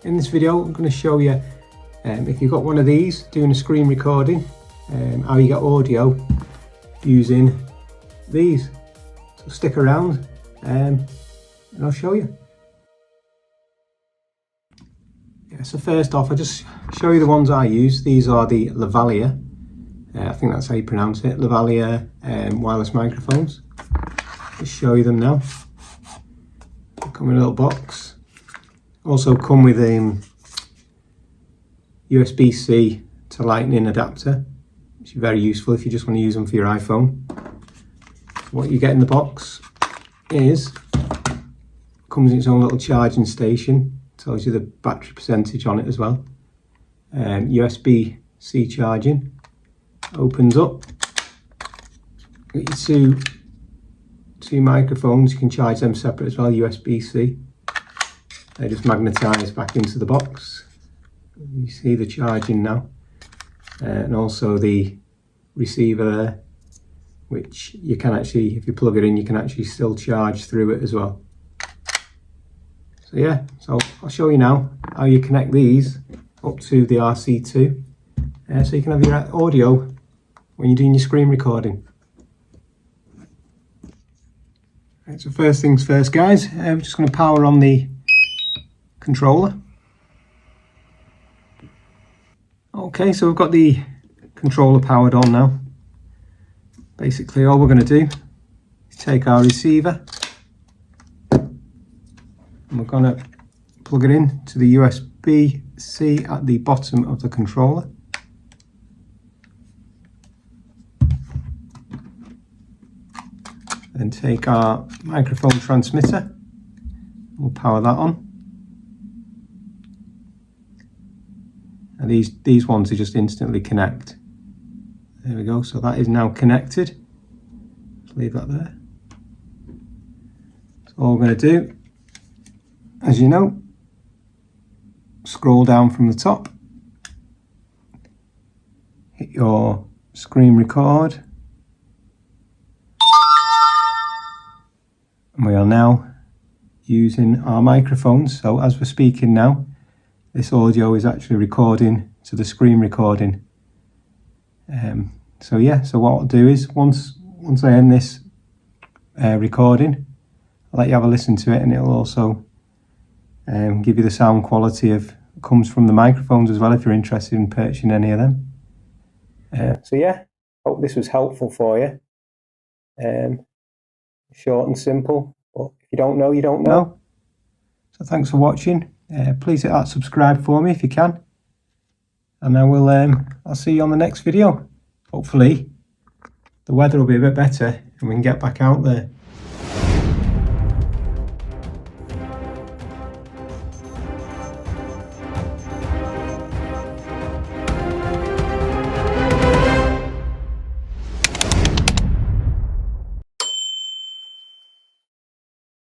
In this video I'm going to show you if you've got one of these doing a screen recording, how you get audio using these. So stick around and I'll show you. Yeah, so first off, I'll just show you the ones I use. These are the Lavalier, I think that's how you pronounce it, Lavalier wireless microphones. Just show you them now. They come in a little box. Also come with a USB-C to Lightning adapter, which is very useful if you just want to use them for your iPhone. What you get in the box is, comes in its own little charging station, tells you the battery percentage on it as well. USB-C charging, opens up, got your two microphones, you can charge them separate as well, USB-C. They just magnetise back into the box. You see the charging now, and also the receiver there, which you can actually, if you plug it in, you can actually still charge through it as well. So yeah, so I'll show you now how you connect these up to the RC2, so you can have your audio when you're doing your screen recording. Right, so first things first, guys, we're just going to power on the controller. Okay, so we've got the controller powered on now. Basically all we're going to do is take our receiver and we're going to plug it in to the USB-C at the bottom of the controller. Then take our microphone transmitter, we'll power that on. And these ones are just instantly connect. There we go, so that is now connected. Just leave that there. So all we're going to do, as you know, scroll down from the top, hit your screen record, and we are now using our microphones. So as we're speaking now, this audio is actually recording to the screen recording. So yeah, so what I'll do is once I end this recording, I'll let you have a listen to it, and it'll also give you the sound quality of comes from the microphones as well if you're interested in purchasing any of them. So yeah, hope this was helpful for you. Short and simple, but if you don't know, you don't know. So thanks for watching. Please hit that subscribe for me if you can, and I'll see you on the next video. Hopefully the weather will be a bit better and we can get back out there.